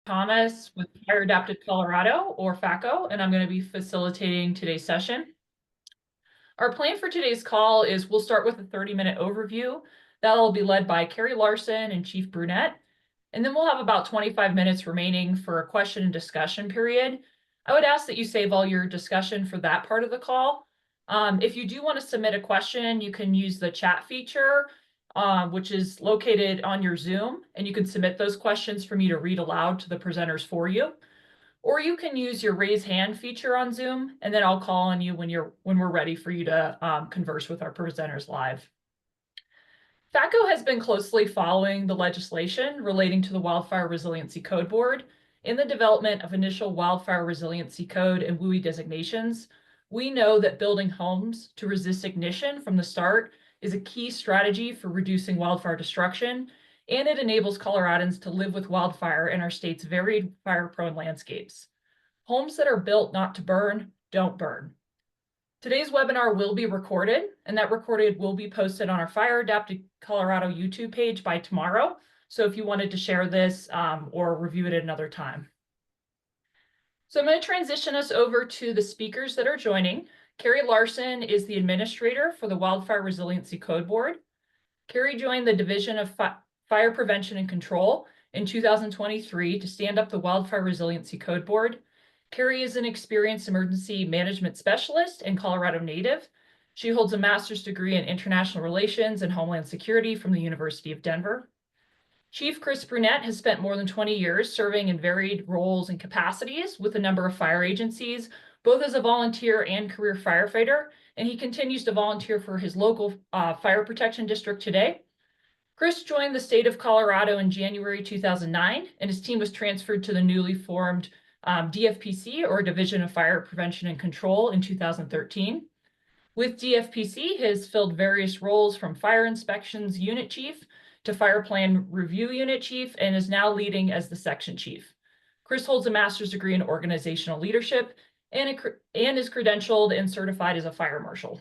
Thomas with Fire Adapted Colorado, or FACO, and I'm going to be facilitating today's session. Our plan for today's call is we'll start with a 30-minute overview. That'll be led by Carrie Larson and Chief Brunette, and then we'll have about 25 minutes remaining for a question and discussion period. I would ask that you save all your discussion for that part of the call. If you do want to submit a question, you can use the chat feature, which is located on your Zoom, and you can submit those questions for me to read aloud to the presenters for you. Or you can use your raise hand feature on Zoom, and then I'll call on you when we're ready for you to converse with our presenters live. FACO has been closely following the legislation relating to the Wildfire Resiliency Code Board in the development of initial Wildfire Resiliency Code and WUI designations. We know that building homes to resist ignition from the start is a key strategy for reducing wildfire destruction, and it enables Coloradans to live with wildfire in our state's varied fire-prone landscapes. Homes that are built not to burn don't burn. Today's webinar will be recorded, and that recorded will be posted on our Fire Adapted Colorado YouTube page by tomorrow. So if you wanted to share this or review it at another time. So I'm going to transition us over to the speakers that are joining. Carrie Larson is the administrator for the Wildfire Resiliency Code Board. Carrie joined the Division of Fire Prevention and Control in 2023 to stand up the Wildfire Resiliency Code Board. Carrie is an experienced emergency management specialist and Colorado native. She holds a master's degree in international relations and homeland security from the University of Denver. Chief Chris Brunette has spent more than 20 years serving in varied roles and capacities with a number of fire agencies, both as a volunteer and career firefighter, and he continues to volunteer for his local fire protection district today. Chris joined the state of Colorado in January 2009, and his team was transferred to the newly formed DFPC, or Division of Fire Prevention and Control, in 2013. With DFPC, he has filled various roles from Fire Inspections Unit Chief to Fire Plan Review Unit Chief, and is now leading as the Section Chief. Chris holds a master's degree in organizational leadership and is credentialed and certified as a fire marshal.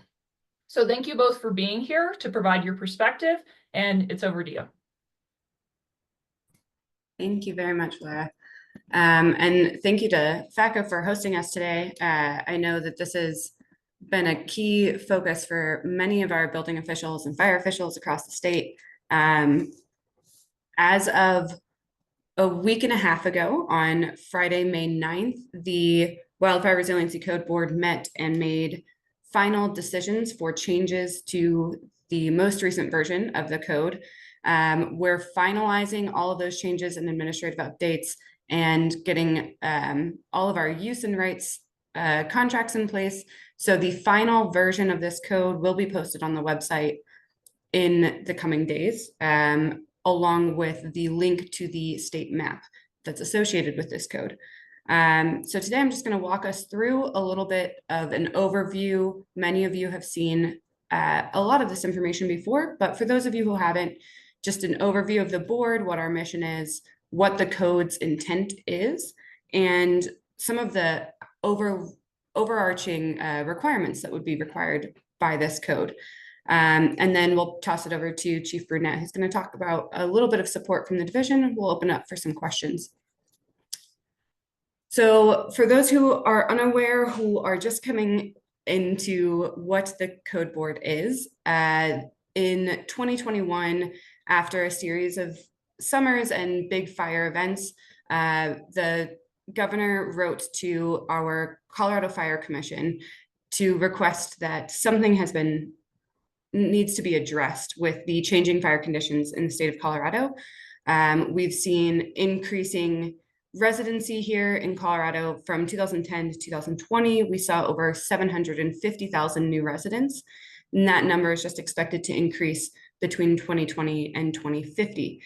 So thank you both for being here to provide your perspective, and it's over to you. Thank you very much, Laura. And thank you to FACO for hosting us today. I know that this has been a key focus for many of our building officials and fire officials across the state. As of a week and a half ago, on Friday, May 9th, the Wildfire Resiliency Code Board met and made final decisions for changes to the most recent version of the code. We're finalizing all of those changes and administrative updates and getting all of our use and rights contracts in place. So the final version of this code will be posted on the website in the coming days, along with the link to the state map that's associated with this code. So today I'm just going to walk us through a little bit of an overview. Many of you have seen a lot of this information before, but for those of you who haven't, just an overview of the board, what our mission is, what the code's intent is, and some of the overarching requirements that would be required by this code. And then we'll toss it over to Chief Brunette, who's going to talk about a little bit of support from the division. We'll open up for some questions. So for those who are unaware, who are just coming into what the code board is, in 2021, after a series of summers and big fire events, the governor wrote to our Colorado Fire Commission to request that something needs to be addressed with the changing fire conditions in the state of Colorado. We've seen increasing residency here in Colorado from 2010 to 2020. We saw over 750,000 new residents, and that number is just expected to increase between 2020 and 2050.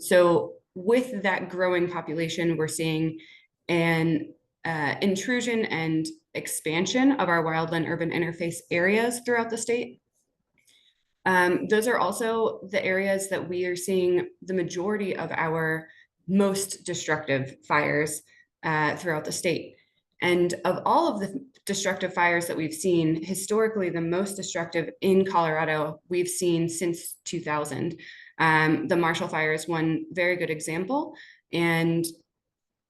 So with that growing population, we're seeing an intrusion and expansion of our wildland-urban interface areas throughout the state. Those are also the areas that we are seeing the majority of our most destructive fires throughout the state. And of all of the destructive fires that we've seen, historically, the most destructive in Colorado we've seen since 2000. The Marshall Fire is one very good example. And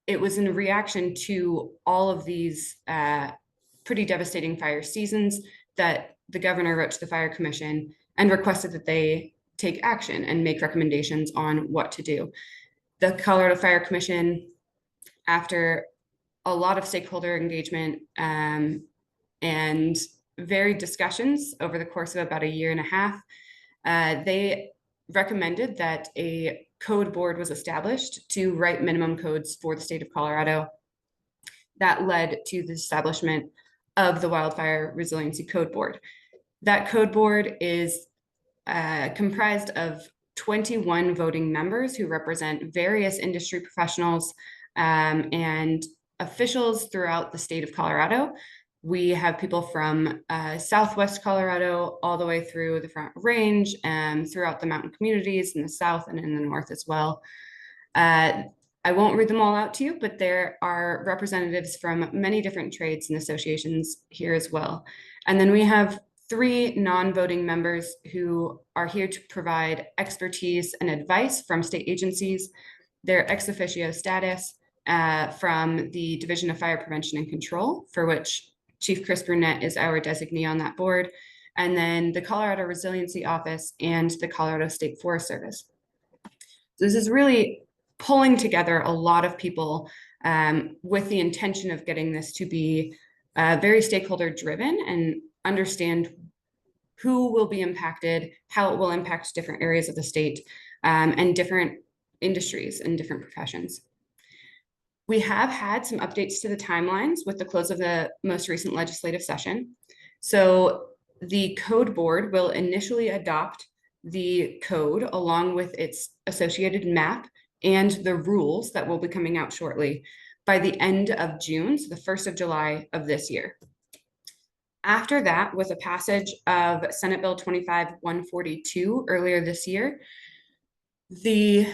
it was in reaction to all of these pretty devastating fire seasons that the governor wrote to the Fire Commission and requested that they take action and make recommendations on what to do. The Colorado Fire Commission, after a lot of stakeholder engagement and varied discussions over the course of about a year and a half, they recommended that a code board was established to write minimum codes for the state of Colorado. That led to the establishment of the Wildfire Resiliency Code Board. That code board is comprised of 21 voting members who represent various industry professionals and officials throughout the state of Colorado. We have people from Southwest Colorado all the way through the Front Range and throughout the mountain communities in the south and in the north as well. I won't read them all out to you, but there are representatives from many different trades and associations here as well. And then we have 3 non-voting members who are here to provide expertise and advice from state agencies. Their ex officio status from the Division of Fire Prevention and Control, for which Chief Chris Brunette is our designee on that board, and then the Colorado Resiliency Office and the Colorado State Forest Service. So this is really pulling together a lot of people with the intention of getting this to be very stakeholder driven and understand who will be impacted, how it will impact different areas of the state and different industries and different professions. We have had some updates to the timelines with the close of the most recent legislative session. So the code board will initially adopt the code along with its associated map and the rules that will be coming out shortly by the end of June, so the 1st of July of this year. After that, with the passage of Senate Bill 25-142 earlier this year, the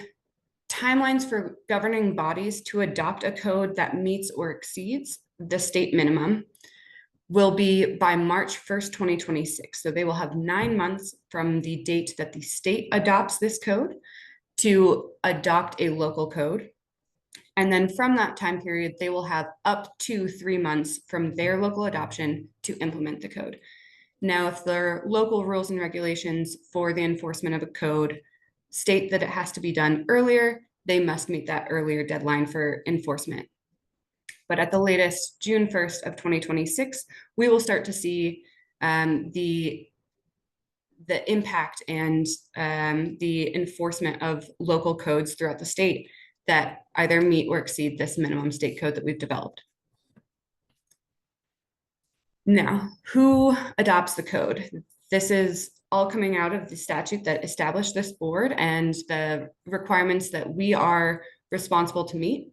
timelines for governing bodies to adopt a code that meets or exceeds the state minimum will be by March 1st, 2026. So they will have 9 months from the date that the state adopts this code to adopt a local code. And then from that time period, they will have up to 3 months from their local adoption to implement the code. Now, if their local rules and regulations for the enforcement of a code state that it has to be done earlier, they must meet that earlier deadline for enforcement. But at the latest, June 1st of 2026, we will start to see the impact and the enforcement of local codes throughout the state that either meet or exceed this minimum state code that we've developed. Now, who adopts the code? This is all coming out of the statute that established this board and the requirements that we are responsible to meet.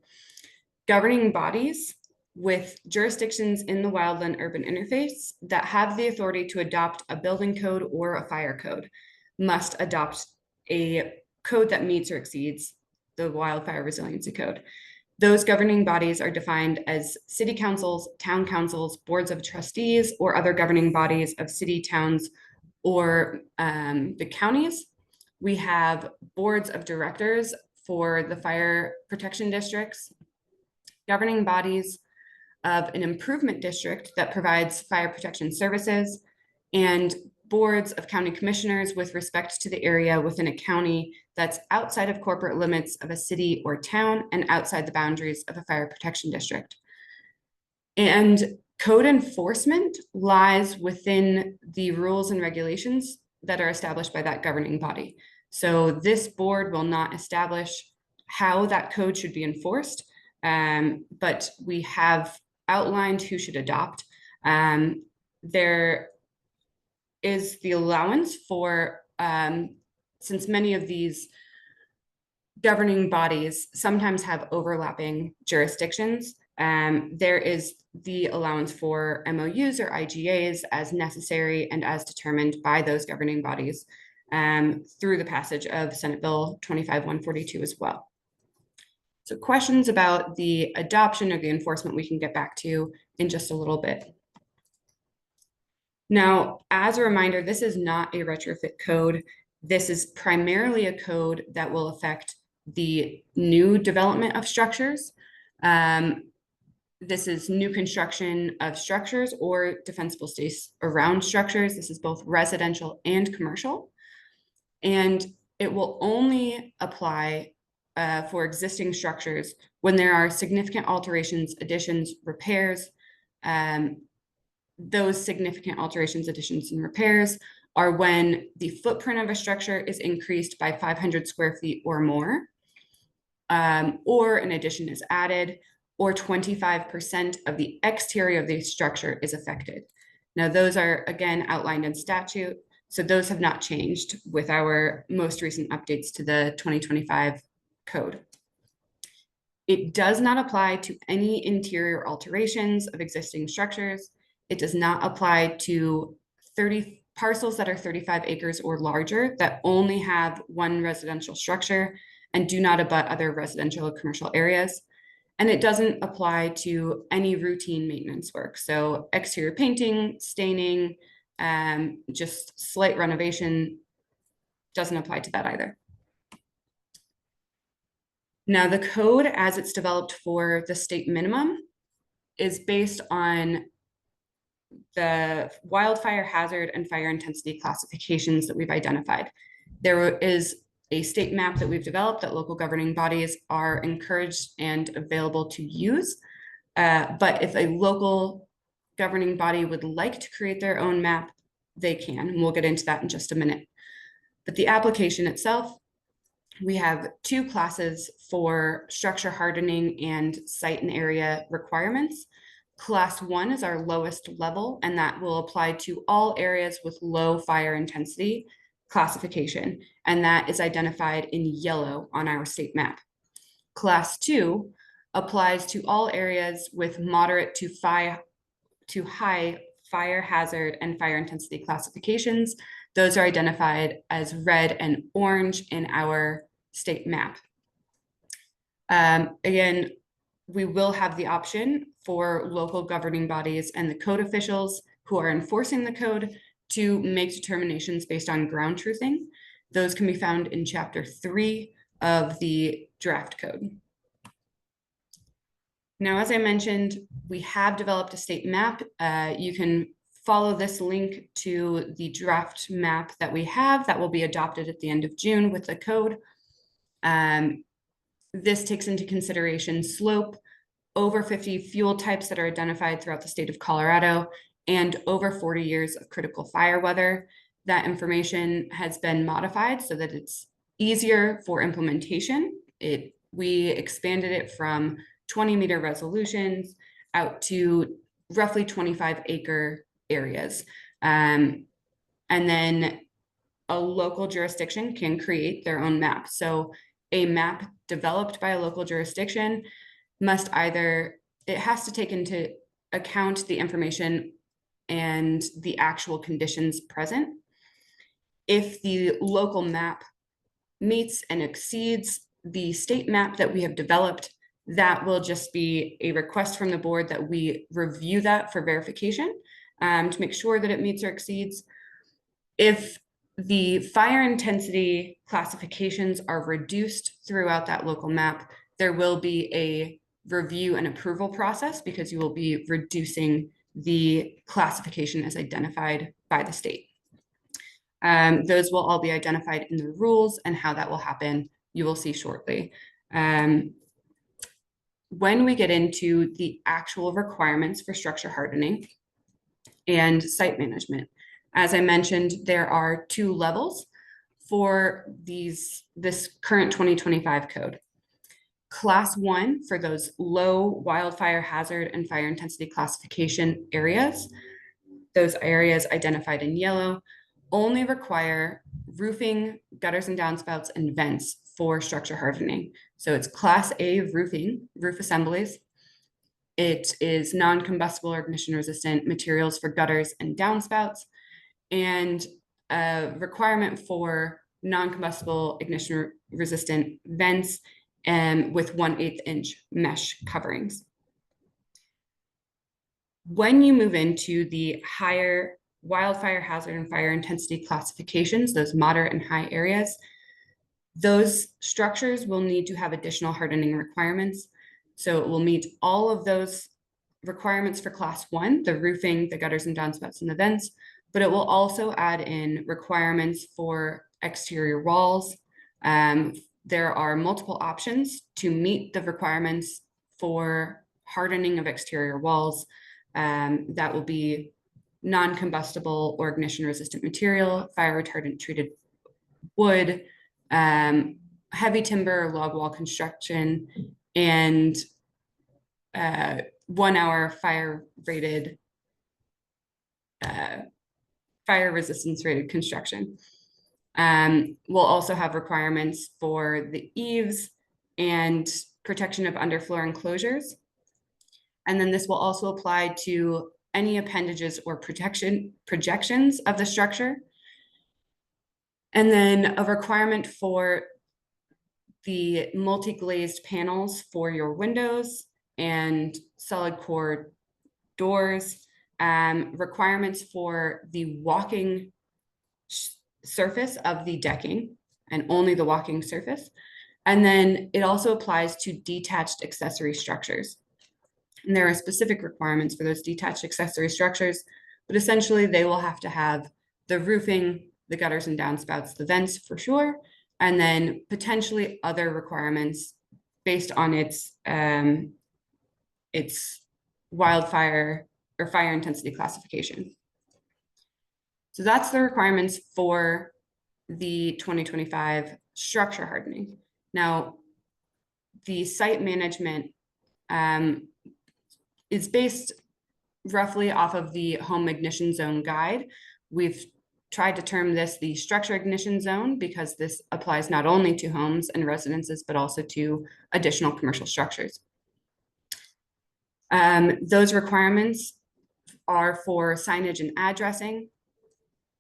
Governing bodies with jurisdictions in the wildland-urban interface that have the authority to adopt a building code or a fire code must adopt a code that meets or exceeds the Wildfire Resiliency Code. Those governing bodies are defined as city councils, town councils, boards of trustees, or other governing bodies of city, towns, or the counties. We have boards of directors for the fire protection districts, governing bodies of an improvement district that provides fire protection services, and boards of county commissioners with respect to the area within a county that's outside of corporate limits of a city or town and outside the boundaries of a fire protection district. And code enforcement lies within the rules and regulations that are established by that governing body. So this board will not establish how that code should be enforced, but we have outlined who should adopt. There is the allowance for, since many of these governing bodies sometimes have overlapping jurisdictions, there is the allowance for MOUs or IGAs as necessary and as determined by those governing bodies through the passage of Senate Bill 25-142 as well. So questions about the adoption or the enforcement we can get back to in just a little bit. Now, as a reminder, this is not a retrofit code. This is primarily a code that will affect the new development of structures. This is new construction of structures or defensible space around structures. This is both residential and commercial. And it will only apply for existing structures when there are significant alterations, additions, repairs. Those significant alterations, additions, and repairs are when the footprint of a structure is increased by 500 square feet or more, or an addition is added, or 25% of the exterior of the structure is affected. Now, those are again outlined in statute, so those have not changed with our most recent updates to the 2025 code. It does not apply to any interior alterations of existing structures. It does not apply to 30 parcels that are 35 acres or larger that only have one residential structure and do not abut other residential or commercial areas. And it doesn't apply to any routine maintenance work. So exterior painting, staining, just slight renovation doesn't apply to that either. Now, the code as it's developed for the state minimum is based on the wildfire hazard and fire intensity classifications that we've identified. There is a state map that we've developed that local governing bodies are encouraged and available to use. But if a local governing body would like to create their own map, they can, and we'll get into that in just a minute. But the application itself, we have two classes for structure hardening and site and area requirements. Class 1 is our lowest level, and that will apply to all areas with low fire intensity classification, and that is identified in yellow on our state map. Class 2 applies to all areas with moderate to high fire hazard and fire intensity classifications. Those are identified as red and orange in our state map. Again, we will have the option for local governing bodies and the code officials who are enforcing the code to make determinations based on ground truthing. Those can be found in Chapter 3 of the draft code. Now, as I mentioned, we have developed a state map. You can follow this link to the draft map that we have that will be adopted at the end of June with the code. This takes into consideration slope, over 50 fuel types that are identified throughout the state of Colorado, and over 40 years of critical fire weather. That information has been modified so that it's easier for implementation. We expanded it from 20-meter resolutions out to roughly 25-acre areas. And then a local jurisdiction can create their own map. So a map developed by a local jurisdiction it has to take into account the information and the actual conditions present. If the local map meets and exceeds the state map that we have developed, that will just be a request from the board that we review that for verification to make sure that it meets or exceeds. If the fire intensity classifications are reduced throughout that local map, there will be a review and approval process because you will be reducing the classification as identified by the state. Those will all be identified in the rules, and how that will happen, you will see shortly. When we get into the actual requirements for structure hardening and site management, as I mentioned, there are two levels for this current 2025 code. Class 1 for those low wildfire hazard and fire intensity classification areas, those areas identified in yellow, only require roofing, gutters and downspouts, and vents for structure hardening. So it's Class A roofing, roof assemblies. It is non-combustible or ignition-resistant materials for gutters and downspouts, and a requirement for non-combustible ignition-resistant vents and with 1/8 inch mesh coverings. When you move into the higher wildfire hazard and fire intensity classifications, those moderate and high areas, those structures will need to have additional hardening requirements. So it will meet all of those requirements for class 1, the roofing, the gutters and downspouts and the vents, but it will also add in requirements for exterior walls. There are multiple options to meet the requirements for hardening of exterior walls. That will be non-combustible or ignition-resistant material, fire retardant treated wood, heavy timber or log wall construction, and 1 hour fire resistance rated construction. We'll also have requirements for the eaves and protection of underfloor enclosures. And then this will also apply to any appendages or projections of the structure. And then a requirement for the multi-glazed panels for your windows and solid core doors, requirements for the walking surface of the decking and only the walking surface. And then it also applies to detached accessory structures. And there are specific requirements for those detached accessory structures, but essentially they will have to have the roofing, the gutters and downspouts, the vents for sure, and then potentially other requirements based on its wildfire or fire intensity classification. So that's the requirements for the 2025 structure hardening. Now, the site management is based roughly off of the home ignition zone guide. We've tried to term this the structure ignition zone because this applies not only to homes and residences, but also to additional commercial structures. Those requirements are for signage and addressing.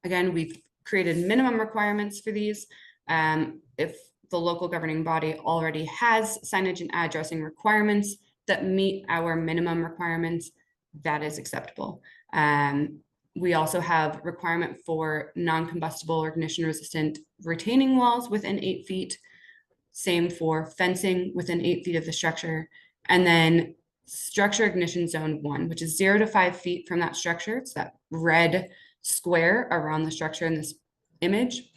Again, we've created minimum requirements for these. If the local governing body already has signage and addressing requirements that meet our minimum requirements, that is acceptable. We also have requirement for non-combustible or ignition-resistant retaining walls within 8 feet. Same for fencing within 8 feet of the structure. And then structure ignition zone 1, which is 0 to 5 feet from that structure. It's that red square around the structure in this image.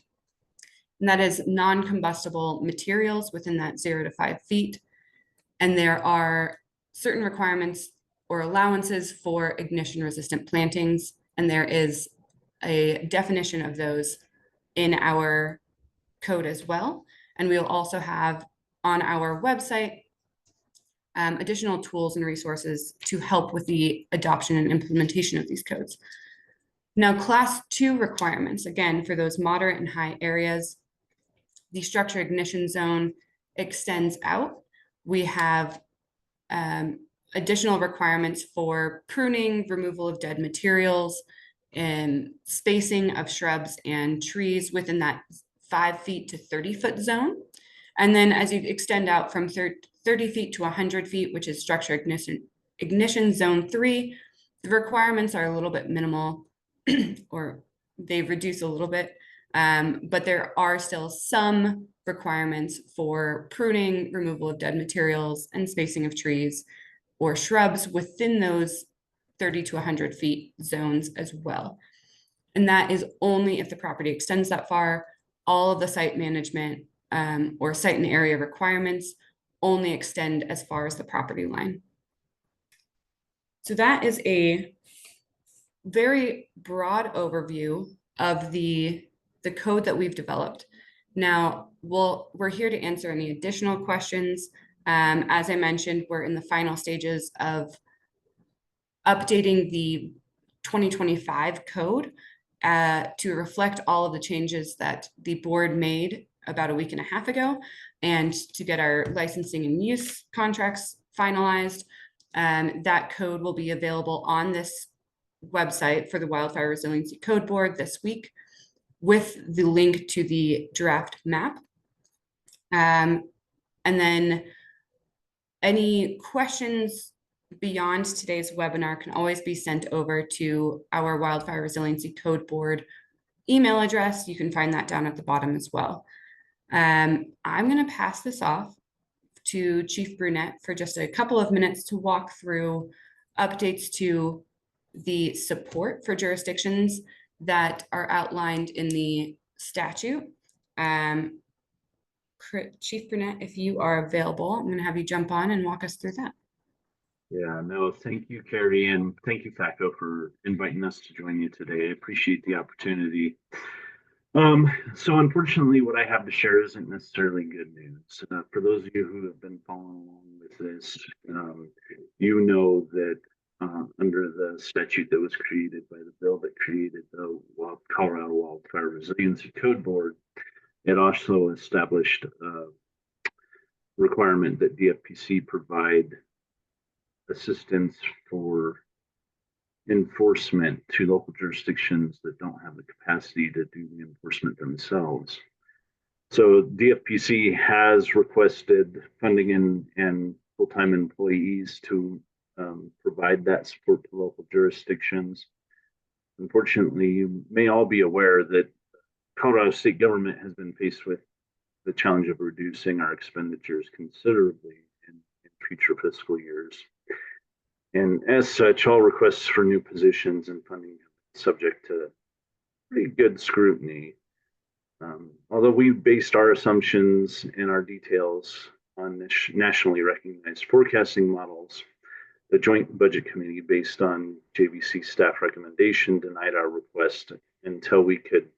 And that is non-combustible materials within that 0 to 5 feet. And there are certain requirements or allowances for ignition-resistant plantings, and there is a definition of those in our code as well. And we'll also have on our website additional tools and resources to help with the adoption and implementation of these codes. Now, class 2 requirements, again, for those moderate and high areas, the structure ignition zone extends out. We have additional requirements for pruning, removal of dead materials, and spacing of shrubs and trees within that 5 feet to 30-foot zone. And then as you extend out from 30 feet to 100 feet, which is structure ignition zone 3, the requirements are a little bit minimal or they reduce a little bit, but there are still some requirements for pruning, removal of dead materials, and spacing of trees or shrubs within those 30 to 100 feet zones as well. And that is only if the property extends that far. All of the site management or site and area requirements only extend as far as the property line. So that is a very broad overview of the code that we've developed. Now, we're here to answer any additional questions. As I mentioned, we're in the final stages of updating the 2025 code to reflect all of the changes that the board made about a week and a half ago, and to get our licensing and use contracts finalized. That code will be available on this website for the Wildfire Resiliency Code Board this week with the link to the draft map. And then any questions beyond today's webinar can always be sent over to our Wildfire Resiliency Code Board email address. You can find that down at the bottom as well. I'm going to pass this off to Chief Brunette for just a couple of minutes to walk through updates to the support for jurisdictions that are outlined in the statute. Chief Brunette, if you are available, I'm going to have you jump on and walk us through that. Yeah, no, thank you, Carrie, and thank you, FACO, for inviting us to join you today. I appreciate the opportunity. So unfortunately, what I have to share isn't necessarily good news. For those of you who have been following along with this, you know that under the statute that was created by the bill that created the Colorado Wildfire Resiliency Code Board, it also established a requirement that DFPC provide assistance for enforcement to local jurisdictions that don't have the capacity to do the enforcement themselves. So DFPC has requested funding and full-time employees to provide that support to local jurisdictions. Unfortunately, you may all be aware that Colorado state government has been faced with the challenge of reducing our expenditures considerably in future fiscal years. And as such, all requests for new positions and funding are subject to pretty good scrutiny. Although we based our assumptions and our details on nationally recognized forecasting models, the Joint Budget Committee, based on JVC staff recommendation, denied our request until we could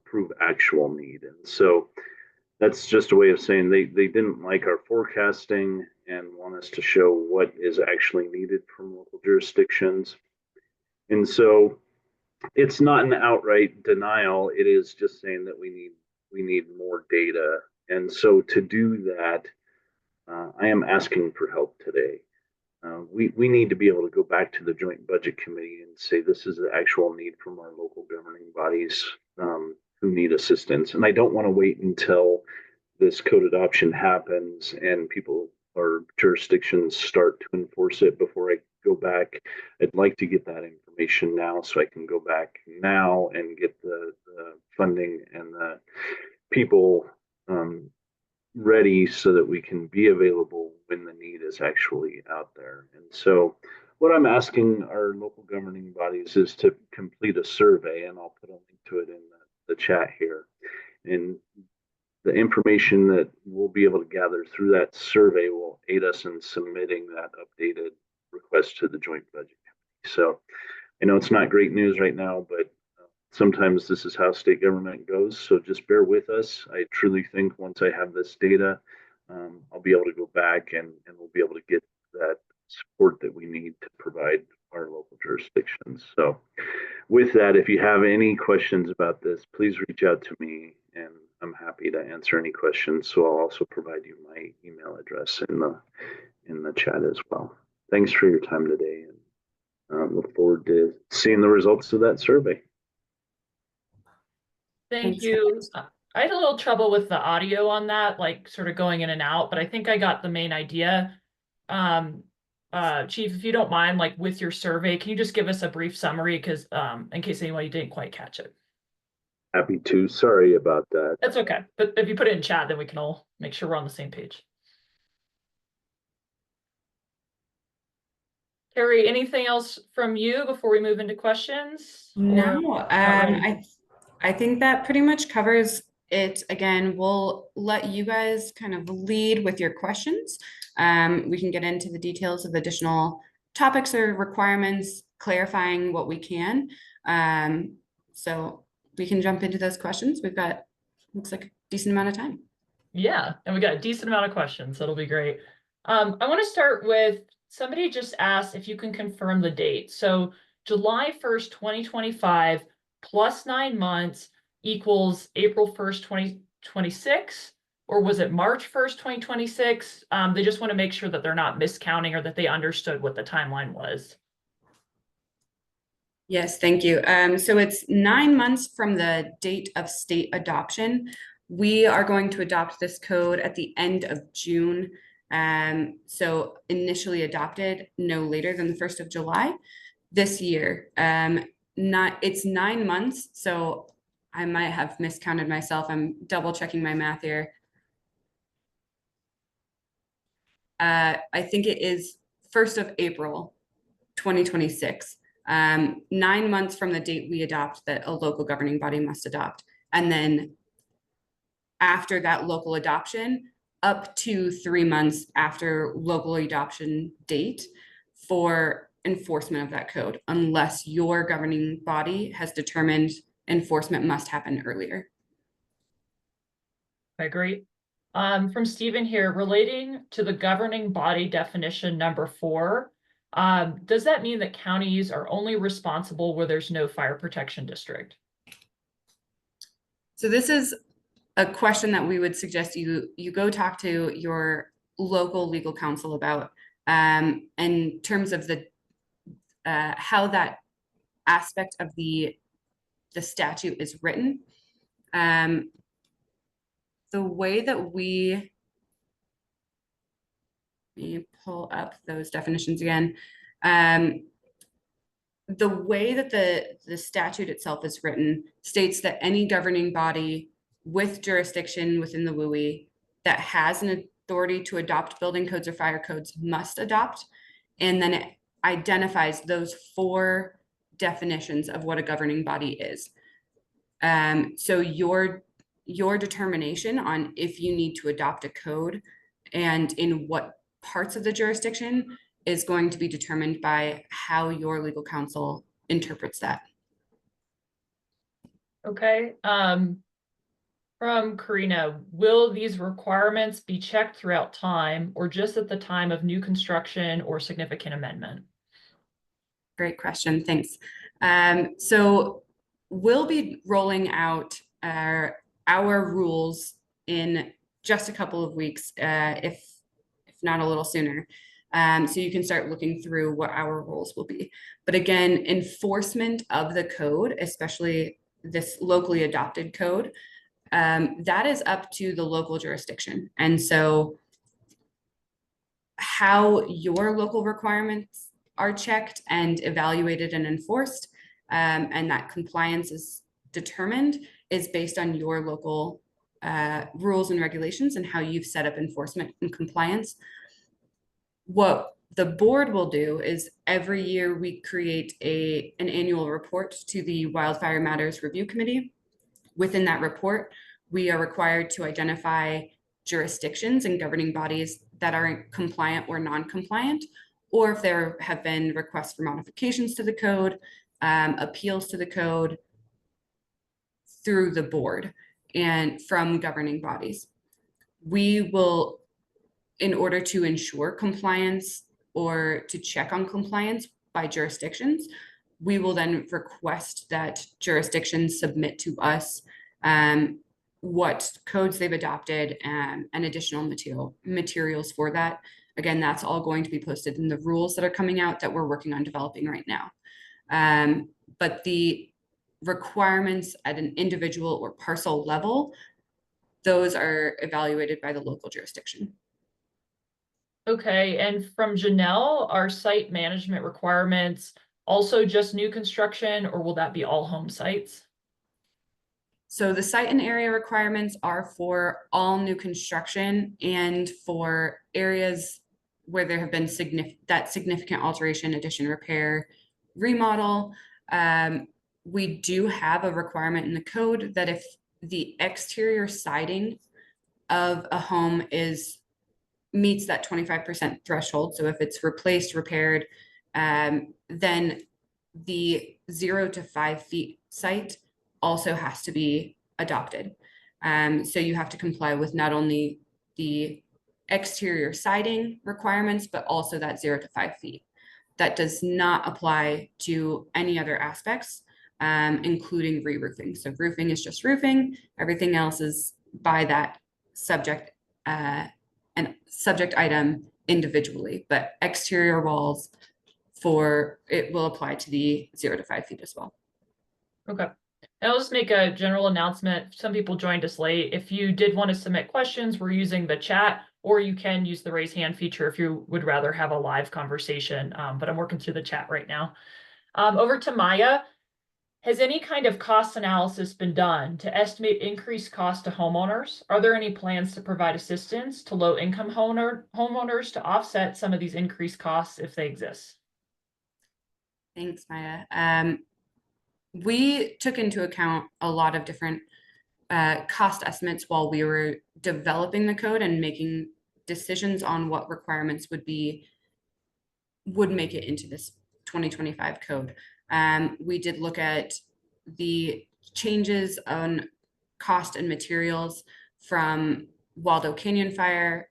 prove actual need. And so that's just a way of saying they didn't like our forecasting and want us to show what is actually needed from local jurisdictions. And so it's not an outright denial. It is just saying that we need more data. And so to do that, I am asking for help today. We need to be able to go back to the Joint Budget Committee and say this is the actual need from our local governing bodies who need assistance. And I don't want to wait until this code adoption happens and people or jurisdictions start to enforce it before I go back. I'd like to get that information now so I can go back now and get the funding and the people ready so that we can be available when the need is actually out there. And so what I'm asking our local governing bodies is to complete a survey, and I'll put a link to it in the chat here. And the information that we'll be able to gather through that survey will aid us in submitting that updated request to the Joint Budget Committee. So I know it's not great news right now, but sometimes this is how state government goes. So just bear with us. I truly think once I have this data, I'll be able to go back and we'll be able to get that support that we need to provide our local jurisdictions. So with that, if you have any questions about this, please reach out to me and I'm happy to answer any questions. So I'll also provide you my email address in the chat as well. Thanks for your time today, and look forward to seeing the results of that survey. Thank you. I had a little trouble with the audio on that, like sort of going in and out, but I think I got the main idea. Chief, if you don't mind, like with your survey, can you just give us a brief summary? Because in case anybody didn't quite catch it. Happy to. Sorry about that. That's okay. But if you put it in chat, then we can all make sure we're on the same page. Carrie, anything else from you before we move into questions? No, I think that pretty much covers it. Again, we'll let you guys kind of lead with your questions. We can get into the details of additional topics or requirements, clarifying what we can. So we can jump into those questions. We've got, looks like a decent amount of time. Yeah, and we got a decent amount of questions. That'll be great. I want to start with, somebody just asked if you can confirm the date. So July 1st, 2025 plus 9 months equals April 1st, 2026, or was it March 1st, 2026? They just want to make sure that they're not miscounting or that they understood what the timeline was. Yes, thank you. So it's 9 months from the date of state adoption. We are going to adopt this code at the end of June. So initially adopted no later than the 1st of July this year. It's 9 months, so I might have miscounted myself. I'm double checking my math here. I think it is 1st of April, 2026. 9 months from the date we adopt that a local governing body must adopt. And then after that local adoption, up to 3 months after local adoption date for enforcement of that code, unless your governing body has determined enforcement must happen earlier. I agree. From Stephen here, relating to the governing body definition number 4, does that mean that counties are only responsible where there's no fire protection district? So this is a question that we would suggest you go talk to your local legal counsel about, in terms of the how that aspect of the statute is written. The way that let me pull up those definitions again. The way that the statute itself is written states that any governing body with jurisdiction within the WUI that has an authority to adopt building codes or fire codes must adopt. And then it identifies those 4 definitions of what a governing body is. So your determination on if you need to adopt a code and in what parts of the jurisdiction is going to be determined by how your legal counsel interprets that. Okay. From Karina, will these requirements be checked throughout time or just at the time of new construction or significant amendment? Great question, thanks. So we'll be rolling out our rules in just a couple of weeks, if not a little sooner. So you can start looking through what our rules will be. But again, enforcement of the code, especially this locally adopted code, that is up to the local jurisdiction. And so how your local requirements are checked and evaluated and enforced, and that compliance is determined, is based on your local rules and regulations and how you've set up enforcement and compliance. What the board will do is every year we create an annual report to the Wildfire Matters Review Committee. Within that report, we are required to identify jurisdictions and governing bodies that are compliant or non-compliant, or if there have been requests for modifications to the code, appeals to the code through the board and from governing bodies. We will, in order to ensure compliance or to check on compliance by jurisdictions, we will then request that jurisdictions submit to us what codes they've adopted and additional materials for that. Again, that's all going to be posted in the rules that are coming out that we're working on developing right now. But the requirements at an individual or parcel level, those are evaluated by the local jurisdiction. Okay, and from Janelle, are site management requirements also just new construction, or will that be all home sites? So the site and area requirements are for all new construction and for areas where there have been significant alteration, addition, repair, remodel. We do have a requirement in the code that if the exterior siding of a home meets that 25% threshold, so if it's replaced, repaired, then the 0 to 5 feet site also has to be adopted. So you have to comply with not only the exterior siding requirements, but also that 0 to 5 feet. That does not apply to any other aspects, including re-roofing. So roofing is just roofing. Everything else is by that subject and subject item individually, but exterior walls it will apply to the 0 to 5 feet as well. Okay. And I'll just make a general announcement. Some people joined us late. If you did want to submit questions, we're using the chat, or you can use the raise hand feature if you would rather have a live conversation. But I'm working through the chat right now. Over to Maya. Has any kind of cost analysis been done to estimate increased cost to homeowners? Are there any plans to provide assistance to low-income homeowners to offset some of these increased costs if they exist? Thanks, Maya. We took into account a lot of different cost estimates while we were developing the code and making decisions on what requirements would make it into this 2025 code. We did look at the changes on cost and materials from Waldo Canyon Fire.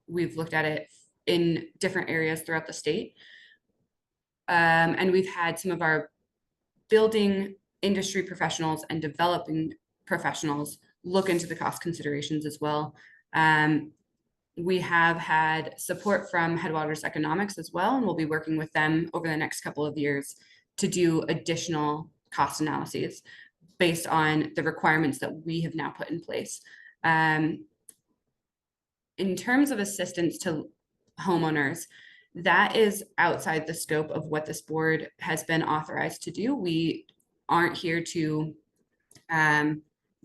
We've looked at it in different areas throughout the state. And we've had some of our building industry professionals and developing professionals look into the cost considerations as well. We have had support from Headwaters Economics as well, and we'll be working with them over the next couple of years to do additional cost analyses based on the requirements that we have now put in place. In terms of assistance to homeowners, that is outside the scope of what this board has been authorized to do. We aren't here to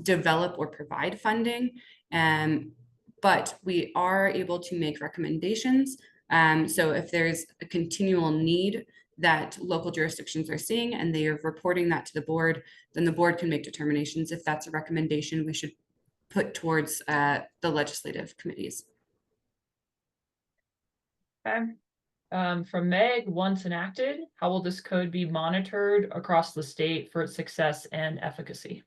develop or provide funding, but we are able to make recommendations. So if there's a continual need that local jurisdictions are seeing and they are reporting that to the board, then the board can make determinations if that's a recommendation we should put towards the legislative committees. Okay. From Meg, once enacted, how will this code be monitored across the state for its success and efficacy?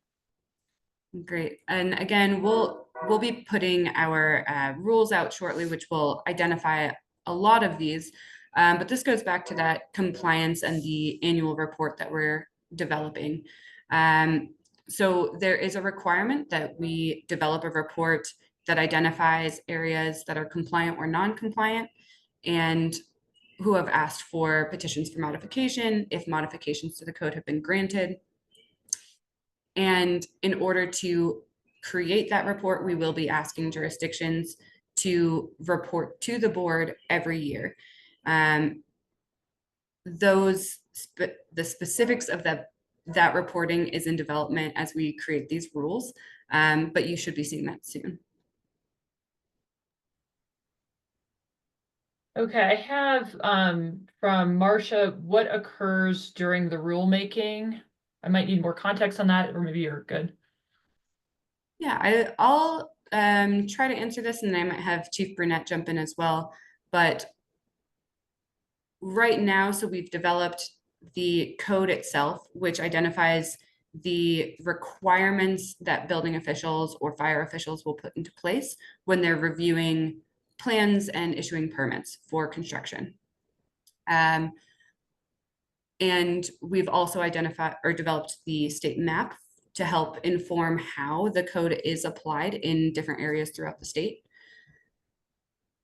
Great. And again, we'll be putting our rules out shortly, which will identify a lot of these. But this goes back to that compliance and the annual report that we're developing. So there is a requirement that we develop a report that identifies areas that are compliant or non-compliant and who have asked for petitions for modification, if modifications to the code have been granted. And in order to create that report, we will be asking jurisdictions to report to the board every year. The specifics of that reporting is in development as we create these rules, but you should be seeing that soon. Okay, I have from Marcia, what occurs during the rulemaking? I might need more context on that, or maybe you're good. Yeah, I'll try to answer this, and then I might have Chief Burnett jump in as well. But right now, so we've developed the code itself, which identifies the requirements that building officials or fire officials will put into place when they're reviewing plans and issuing permits for construction. And we've also identified or developed the state map to help inform how the code is applied in different areas throughout the state.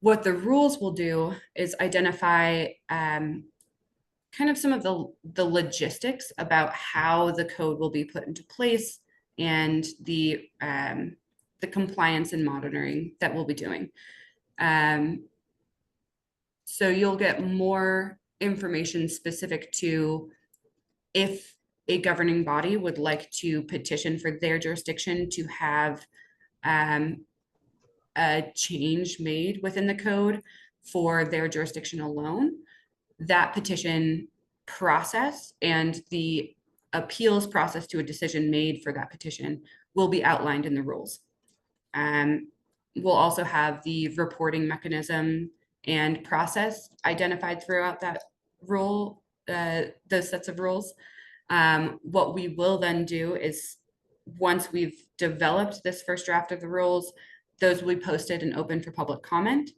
What the rules will do is identify kind of some of the logistics about how the code will be put into place and the compliance and monitoring that we'll be doing. So you'll get more information specific to if a governing body would like to petition for their jurisdiction to have a change made within the code for their jurisdiction alone. That petition process and the appeals process to a decision made for that petition will be outlined in the rules. We'll also have the reporting mechanism and process identified throughout that rule, those sets of rules. What we will then do is once we've developed this first draft of the rules, those will be posted and open for public comment.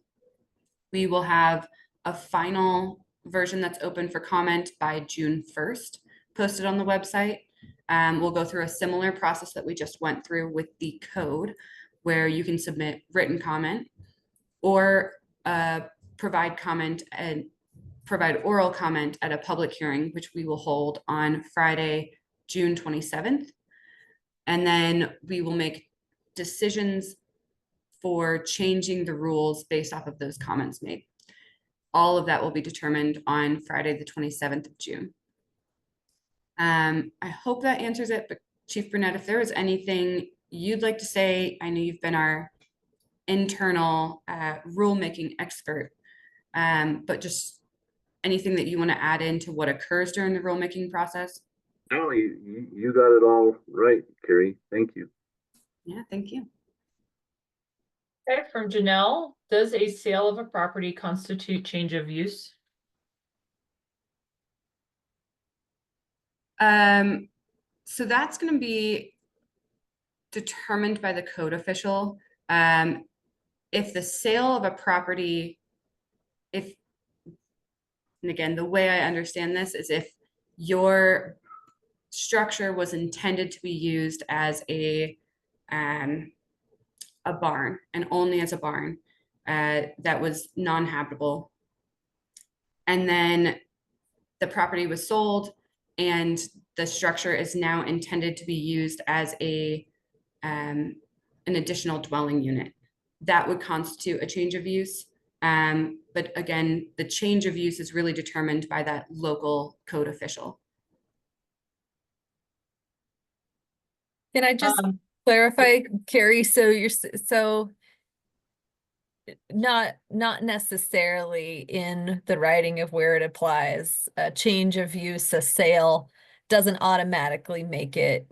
We will have a final version that's open for comment by June 1st, posted on the website. We'll go through a similar process that we just went through with the code, where you can submit written comment or provide oral comment at a public hearing, which we will hold on Friday, June 27th. And then we will make decisions for changing the rules based off of those comments made. All of that will be determined on Friday, the 27th of June. I hope that answers it, but Chief Burnett, if there was anything you'd like to say, I know you've been our internal rulemaking expert, but just anything that you want to add into what occurs during the rulemaking process? No, you got it all right, Carrie. Thank you. Yeah, thank you. Okay, from Janelle, does a sale of a property constitute change of use? So that's going to be determined by the code official. If the sale of a property, and again, the way I understand this is if your structure was intended to be used as a barn and only as a barn that was non-habitable, and then the property was sold and the structure is now intended to be used as an additional dwelling unit, that would constitute a change of use. But again, the change of use is really determined by that local code official. Can I just Um, clarify, Carrie? So so not necessarily in the writing of where it applies, a change of use, a sale doesn't automatically make the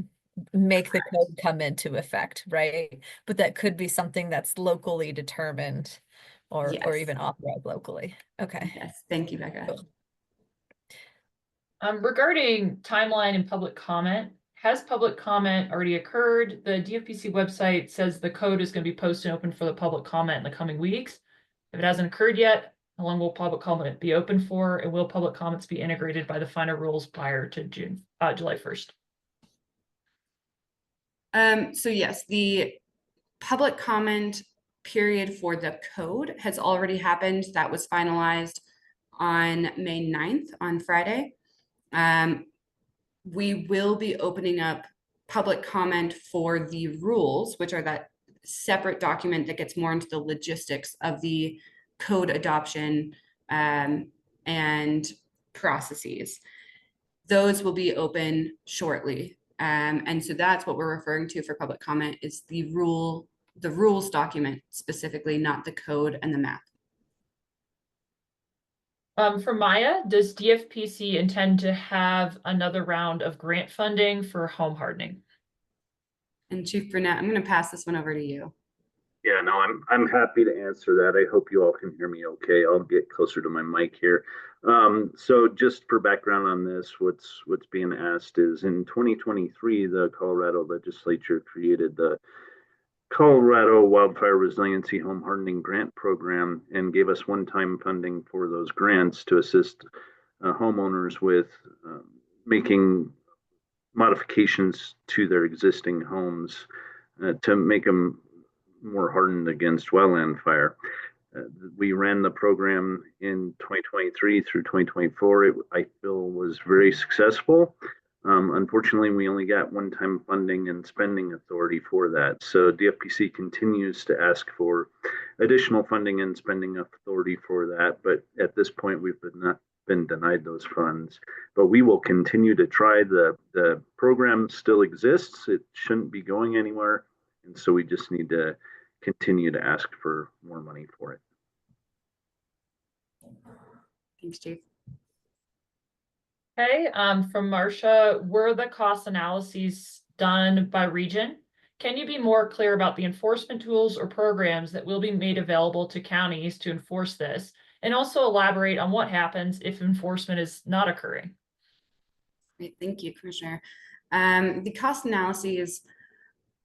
code come into effect, right? But that could be something that's locally determined or Yes. even authorized locally. Okay. Yes, thank you, Becca. Cool. Regarding timeline and public comment, has public comment already occurred? The DFPC website says the code is going to be posted and open for the public comment in the coming weeks. If it hasn't occurred yet, how long will public comment be open for? And will public comments be integrated by the final rules prior to July 1st? So yes, the public comment period for the code has already happened. That was finalized on May 9th, on Friday. We will be opening up public comment for the rules, which are that separate document that gets more into the logistics of the code adoption and processes. Those will be open shortly. And so that's what we're referring to for public comment is the rules document specifically, not the code and the map. For Maya, does DFPC intend to have another round of grant funding for home hardening? And Chief Burnett, I'm going to pass this one over to you. Yeah, no, I'm happy to answer that. I hope you all can hear me okay. I'll get closer to my mic here. So just for background on this, what's being asked is in 2023, the Colorado legislature created the Colorado Wildfire Resiliency Home Hardening Grant Program and gave us one-time funding for those grants to assist homeowners with making modifications to their existing homes to make them more hardened against wildland fire. We ran the program in 2023 through 2024. I feel was very successful. Unfortunately, we only got one-time funding and spending authority for that. So DFPC continues to ask for additional funding and spending authority for that. But at this point, we've not been denied those funds. But we will continue to try. The program still exists. It shouldn't be going anywhere. And so we just need to continue to ask for more money for it. Thanks, Chief. Okay, from Marcia, were the cost analyses done by region? Can you be more clear about the enforcement tools or programs that will be made available to counties to enforce this? And also elaborate on what happens if enforcement is not occurring. Great, thank you, Commissioner. The cost analyses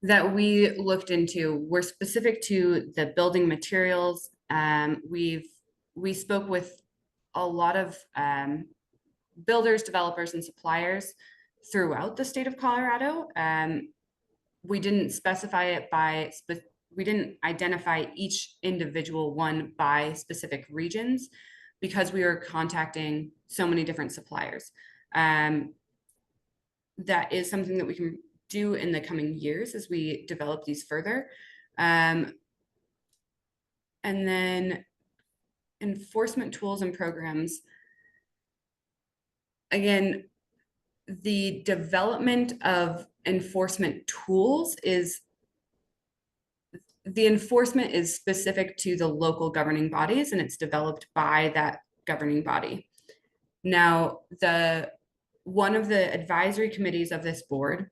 that we looked into were specific to the building materials. We spoke with a lot of builders, developers, and suppliers throughout the state of Colorado. We didn't specify it by, we didn't identify each individual one by specific regions because we were contacting so many different suppliers. That is something that we can do in the coming years as we develop these further. And then enforcement tools and programs. Again, the development of enforcement tools is the enforcement is specific to the local governing bodies, and it's developed by that governing body. Now, one of the advisory committees of this board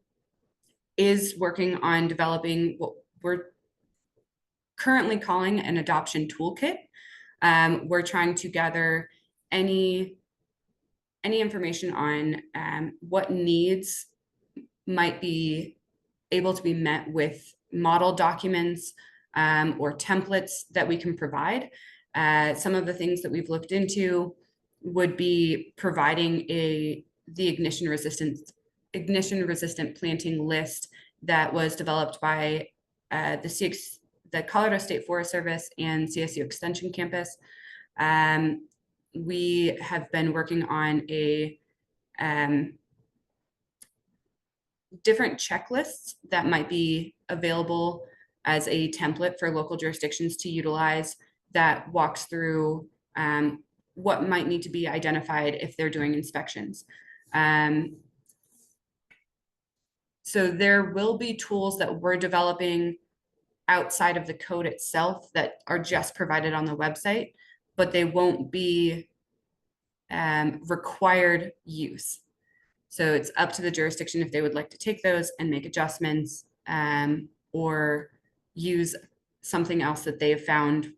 is working on developing what we're currently calling an adoption toolkit. We're trying to gather any information on what needs might be able to be met with model documents or templates that we can provide. Some of the things that we've looked into would be providing the ignition resistant planting list that was developed by the Colorado State Forest Service and CSU Extension Campus. We have been working on different checklists that might be available as a template for local jurisdictions to utilize that walks through what might need to be identified if they're doing inspections. So there will be tools that we're developing outside of the code itself that are just provided on the website, but they won't be required use. So it's up to the jurisdiction if they would like to take those and make adjustments or use something else that they have found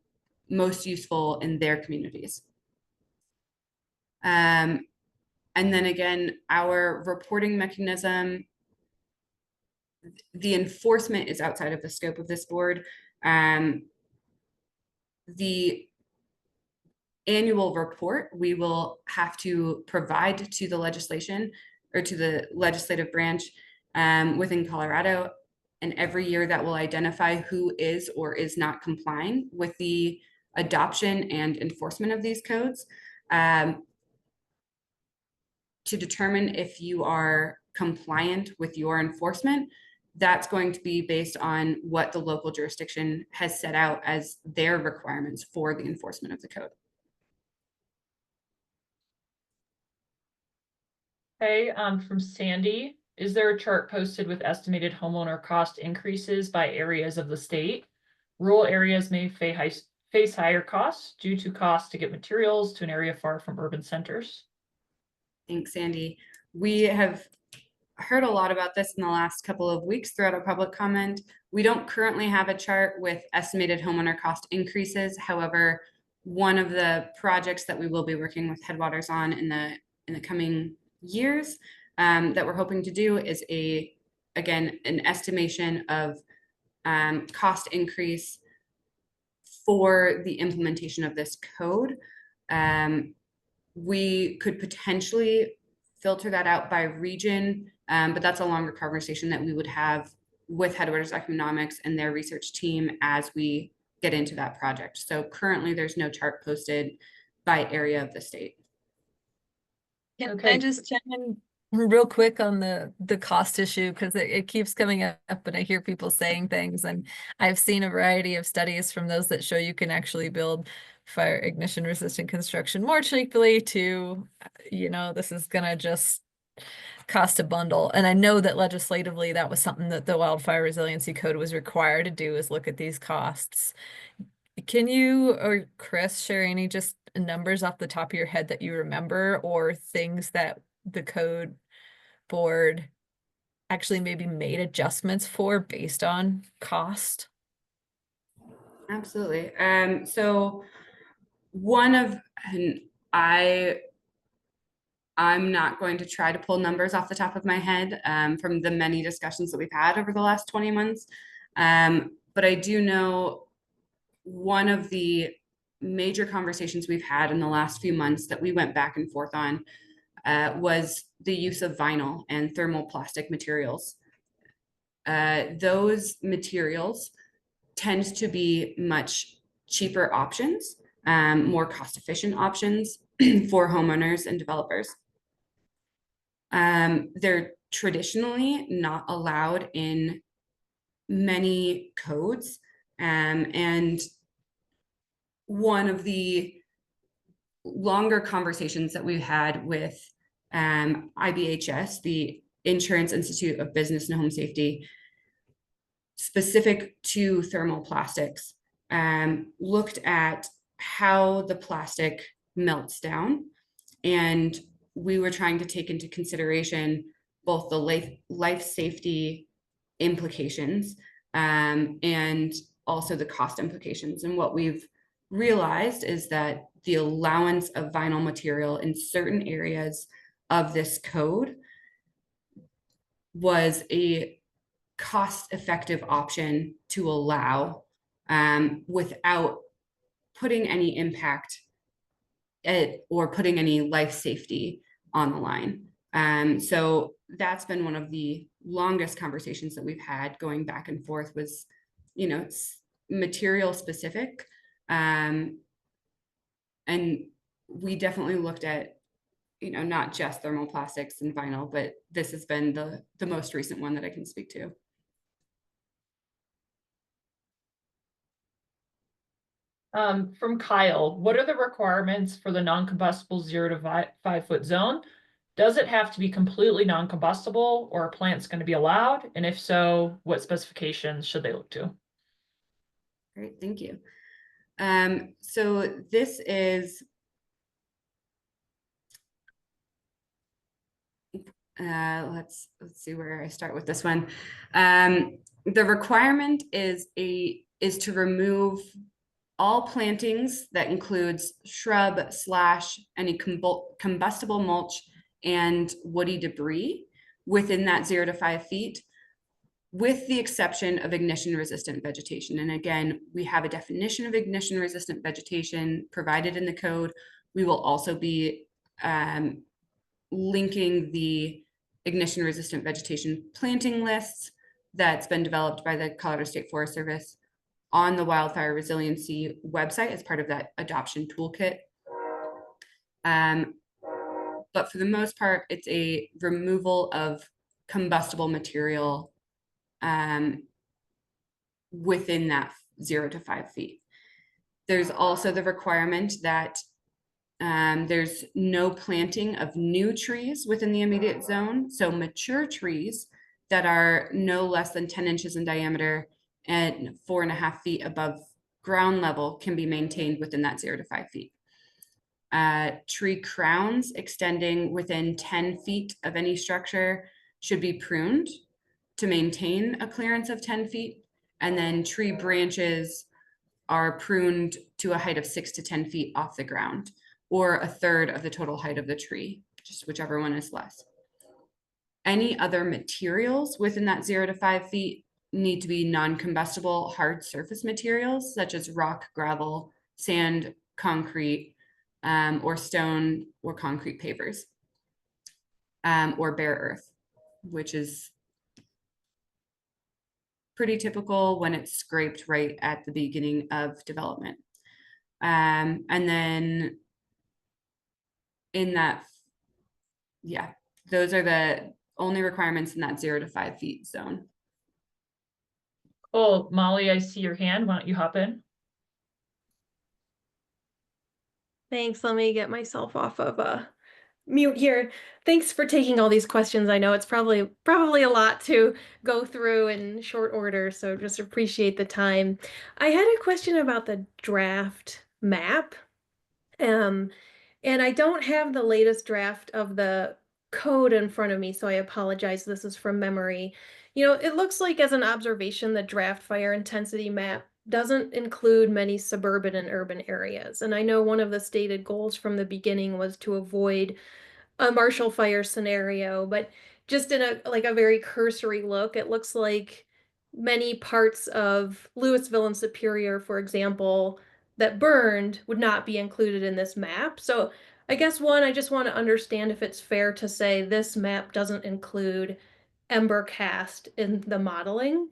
most useful in their communities. And then again, our reporting mechanism, the enforcement is outside of the scope of this board. The annual report we will have to provide to the legislation or to the legislative branch within Colorado. And every year that will identify who is or is not complying with the adoption and enforcement of these codes to determine if you are compliant with your enforcement. That's going to be based on what the local jurisdiction has set out as their requirements for the enforcement of the code. Okay, from Sandy, is there a chart posted with estimated homeowner cost increases by areas of the state? Rural areas may face higher costs due to costs to get materials to an area far from urban centers. Thanks, Sandy. We have heard a lot about this in the last couple of weeks throughout our public comment. We don't currently have a chart with estimated homeowner cost increases. However, one of the projects that we will be working with Headwaters on in the coming years that we're hoping to do is an estimation of cost increase for the implementation of this code. We could potentially filter that out by region, but that's a longer conversation that we would have with Headwaters Economics and their research team as we get into that project. So currently there's no chart posted by area of the state. Can Okay. I just chime in real quick on the cost issue, because it keeps coming up and I hear people saying things, and I've seen a variety of studies from those that show you can actually build fire ignition resistant construction more cheaply to, this is gonna just cost a bundle. And I know that legislatively that was something that the Wildfire Resiliency Code was required to do, is look at these costs. Can you or Chris share any just numbers off the top of your head that you remember, or things that the code board actually maybe made adjustments for based on cost? Absolutely. So I'm not going to try to pull numbers off the top of my head from the many discussions that we've had over the last 20 months. But I do know one of the major conversations we've had in the last few months that we went back and forth on was the use of vinyl and thermoplastic materials. Those materials tend to be much cheaper options, more cost-efficient options for homeowners and developers. They're traditionally not allowed in many codes, and one of the longer conversations that we've had with IBHS, the Insurance Institute of Business and Home Safety, specific to thermoplastics, looked at how the plastic melts down. And we were trying to take into consideration both the life safety implications, and also the cost implications. And what we've realized is that the allowance of vinyl material in certain areas of this code was a cost-effective option to allow, without putting any impact or putting any life safety on the line. So that's been one of the longest conversations that we've had, going back and forth, was, it's material specific. And we definitely looked at, not just thermoplastics and vinyl, but this has been the most recent one that I can speak to. From Kyle, what are the requirements for the non-combustible 0 to 5 foot zone? Does it have to be completely non-combustible, or are plants going to be allowed? And if so, what specifications should they look to? Great, thank you. So this is, let's see where I start with this one. The requirement is to remove all plantings that includes shrub / any combustible mulch and woody debris within that 0 to 5 feet, with the exception of ignition resistant vegetation. And again, we have a definition of ignition resistant vegetation provided in the code. We will also be linking the ignition resistant vegetation planting lists that's been developed by the Colorado State Forest Service on the Wildfire Resiliency website as part of that adoption toolkit. But for the most part, it's a removal of combustible material within that 0 to 5 feet. There's also the requirement that there's no planting of new trees within the immediate zone. So mature trees that are no less than 10 inches in diameter and 4.5 feet above ground level can be maintained within that 0 to 5 feet. Tree crowns extending within 10 feet of any structure should be pruned to maintain a clearance of 10 feet. And then tree branches are pruned to a height of 6 to 10 feet off the ground, or 1/3 of the total height of the tree, just whichever one is less. Any other materials within that 0 to 5 feet need to be non-combustible hard surface materials, such as rock, gravel, sand, concrete, or stone or concrete pavers, or bare earth, which is pretty typical when it's scraped right at the beginning of development. And then in that, yeah, those are the only requirements in that 0 to 5 feet zone. Oh, Molly, I see your hand. Why don't you hop in? Thanks. Let me get myself off of mute here. Thanks for taking all these questions. I know it's probably a lot to go through in short order, so just appreciate the time. I had a question about the draft map. And I don't have the latest draft of the code in front of me, so I apologize. This is from memory. It looks like, as an observation, the draft fire intensity map doesn't include many suburban and urban areas. And I know one of the stated goals from the beginning was to avoid a Marshall Fire scenario, but just in a very cursory look, it looks like many parts of Louisville and Superior, for example, that burned would not be included in this map. So I guess, one, I just want to understand if it's fair to say this map doesn't include ember cast in the modeling,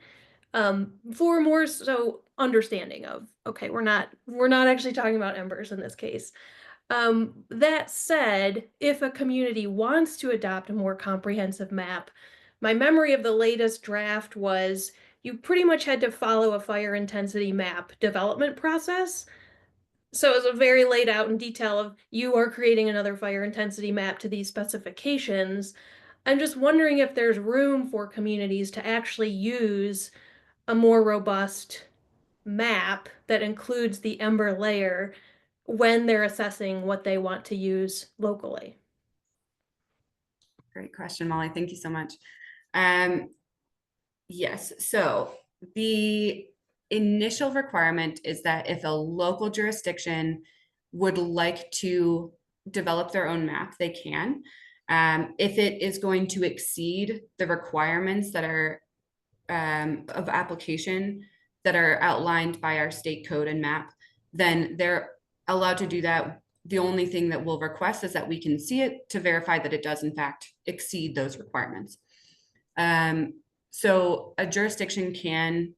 for more so understanding of, okay, we're not actually talking about embers in this case. That said, if a community wants to adopt a more comprehensive map, my memory of the latest draft was you pretty much had to follow a fire intensity map development process. So it's a very laid out in detail of you are creating another fire intensity map to these specifications. I'm just wondering if there's room for communities to actually use a more robust map that includes the ember layer when they're assessing what they want to use locally. Great question, Molly. Thank you so much. Yes, so the initial requirement is that if a local jurisdiction would like to develop their own map, they can. If it is going to exceed the requirements that are of application that are outlined by our state code and map, then they're allowed to do that. The only thing that we'll request is that we can see it to verify that it does in fact exceed those requirements. So a jurisdiction can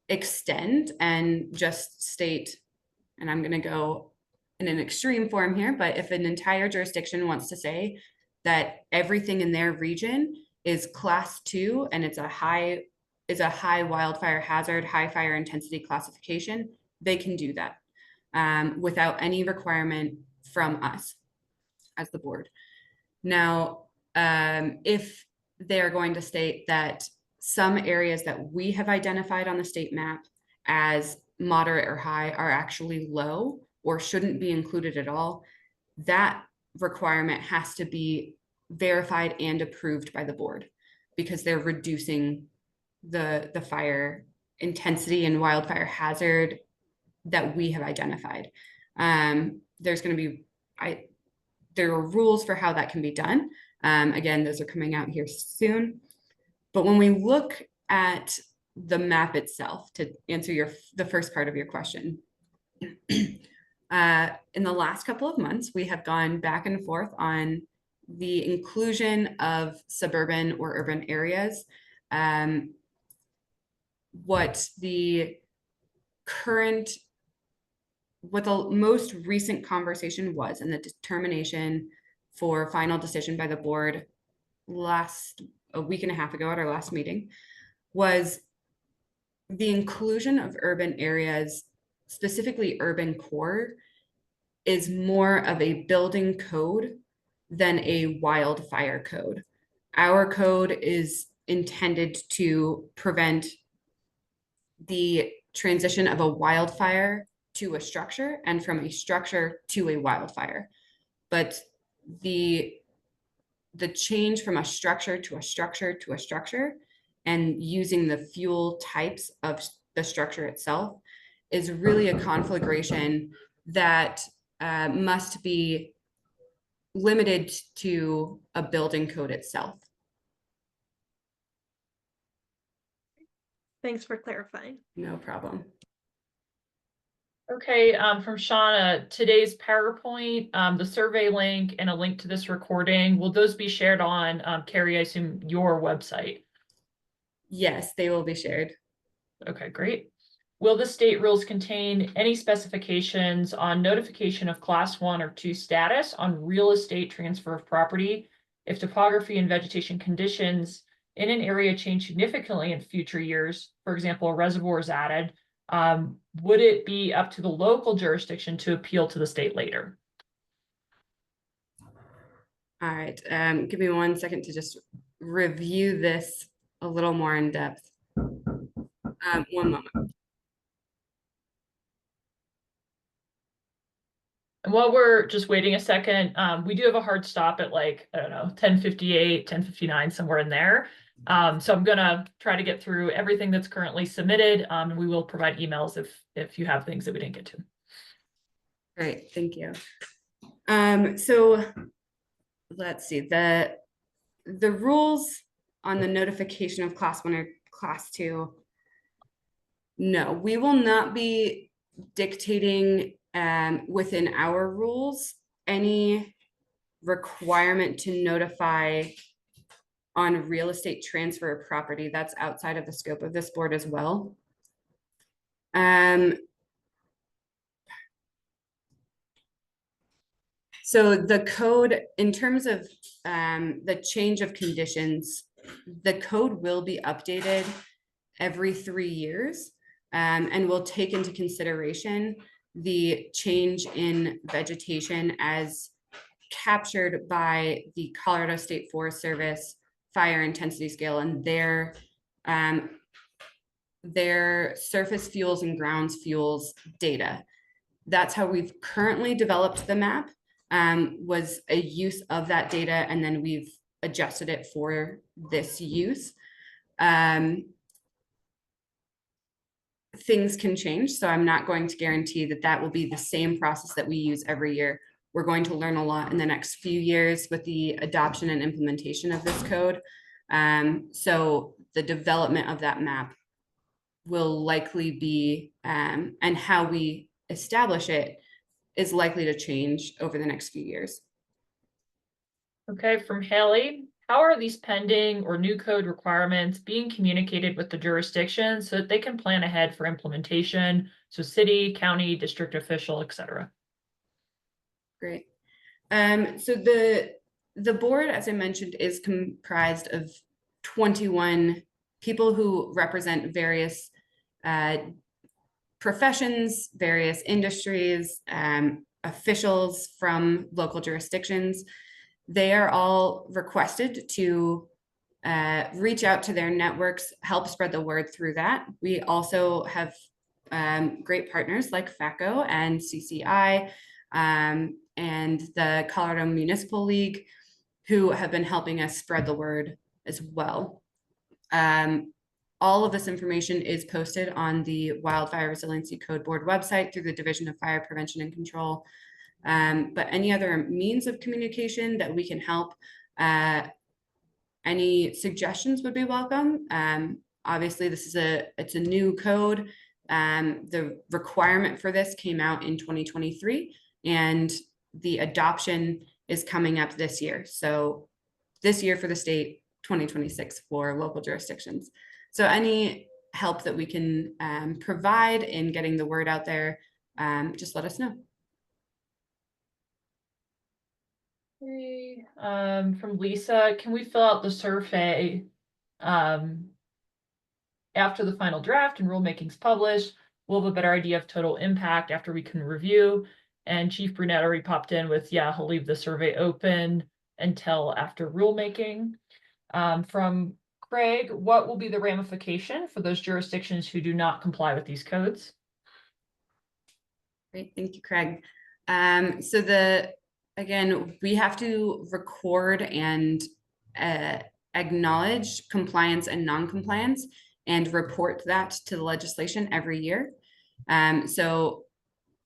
extend and just state, and I'm going to go in an extreme form here, but if an entire jurisdiction wants to say that everything in their region is class 2 and it's a high wildfire hazard, high fire intensity classification, they can do that without any requirement from us as the board. Now, if they're going to state that some areas that we have identified on the state map as moderate or high are actually low or shouldn't be included at all, that requirement has to be verified and approved by the board because they're reducing the fire intensity and wildfire hazard that we have identified. There's going to be, there are rules for how that can be done. Again, those are coming out here soon. But when we look at the map itself, to answer the first part of your question, in the last couple of months, we have gone back and forth on the inclusion of suburban or urban areas. What the most recent conversation was and the determination for final decision by the board a week and a half ago at our last meeting was the inclusion of urban areas, specifically urban core, is more of a building code than a wildfire code. Our code is intended to prevent the transition of a wildfire to a structure and from a structure to a wildfire. But the change from a structure to a structure to a structure and using the fuel types of the structure itself is really a conflagration that must be limited to a building code itself. Thanks for clarifying. No problem. Okay, from Shauna, today's PowerPoint, the survey link and a link to this recording, will those be shared on, Carrie, I assume your website? Yes, they will be shared. Okay, great. Will the state rules contain any specifications on notification of class 1 or 2 status on real estate transfer of property if topography and vegetation conditions in an area change significantly in future years? For example, a reservoir is added. Would it be up to the local jurisdiction to appeal to the state later? All right, give me 1 second to just review this a little more in depth. 1 moment. And while we're just waiting a second, we do have a hard stop at like, I don't know, 10:58, 10:59, somewhere in there. So I'm gonna try to get through everything that's currently submitted. And we will provide emails if you have things that we didn't get to. Great, thank you. So let's see, the rules on the notification of class 1 or class 2. No, we will not be dictating within our rules any requirement to notify on real estate transfer of property. That's outside of the scope of this board as well. So the code, in terms of the change of conditions, the code will be updated every 3 years and will take into consideration the change in vegetation as captured by the Colorado State Forest Service fire intensity scale and their surface fuels and grounds fuels data. That's how we've currently developed the map, was a use of that data, and then we've adjusted it for this use. Things can change, so I'm not going to guarantee that that will be the same process that we use every year. We're going to learn a lot in the next few years with the adoption and implementation of this code. So the development of that map will likely be, and how we establish it is likely to change over the next few years. Okay, from Haley, how are these pending or new code requirements being communicated with the jurisdiction so that they can plan ahead for implementation? So city, county, district official, etc. Great. So the board, as I mentioned, is comprised of 21 people who represent various professions, various industries, officials from local jurisdictions. They are all requested to reach out to their networks, help spread the word through that. We also have great partners like FACO and CCI and the Colorado Municipal League, who have been helping us spread the word as well. All of this information is posted on the Wildfire Resiliency Code Board website through the Division of Fire Prevention and Control. But any other means of communication that we can help, any suggestions would be welcome. Obviously, it's a new code. The requirement for this came out in 2023, and the adoption is coming up this year. So this year for the state, 2026 for local jurisdictions. So any help that we can provide in getting the word out there, just let us know. Okay, from Lisa, can we fill out the survey after the final draft and rulemaking's published? We'll have a better idea of total impact after we can review. And Chief Brunette already popped in with, yeah, he'll leave the survey open until after rulemaking. From Craig, what will be the ramification for those jurisdictions who do not comply with these codes? Great, thank you, Craig. So again, we have to record and acknowledge compliance and non-compliance and report that to the legislation every year. So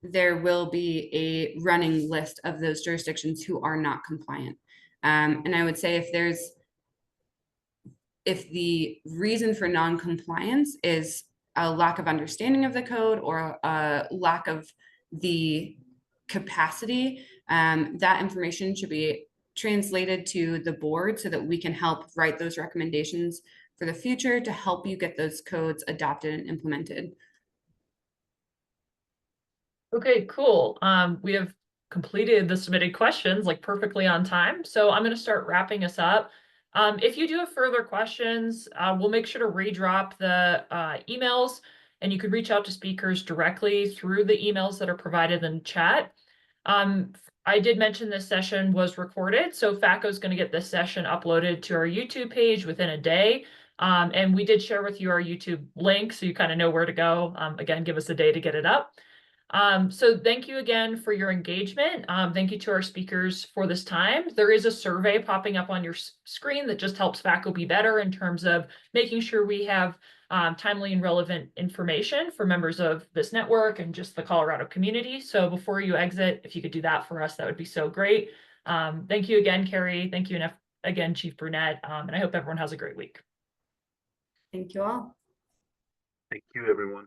there will be a running list of those jurisdictions who are not compliant. And I would say if the reason for non-compliance is a lack of understanding of the code or a lack of the capacity, that information should be translated to the board so that we can help write those recommendations for the future to help you get those codes adopted and implemented. Okay, cool. We have completed the submitted questions like perfectly on time. So I'm going to start wrapping us up. If you do have further questions, we'll make sure to redrop the emails, and you could reach out to speakers directly through the emails that are provided in chat. I did mention this session was recorded, so FACO is going to get this session uploaded to our YouTube page within a day. And we did share with you our YouTube link, so you kind of know where to go. Again, give us a day to get it up. So thank you again for your engagement. Thank you to our speakers for this time. There is a survey popping up on your screen that just helps FACO be better in terms of making sure we have timely and relevant information for members of this network and just the Colorado community. So before you exit, if you could do that for us, that would be so great. Thank you again, Carrie. Thank you again, Chief Brunette. And I hope everyone has a great week. Thank you all. Thank you, everyone.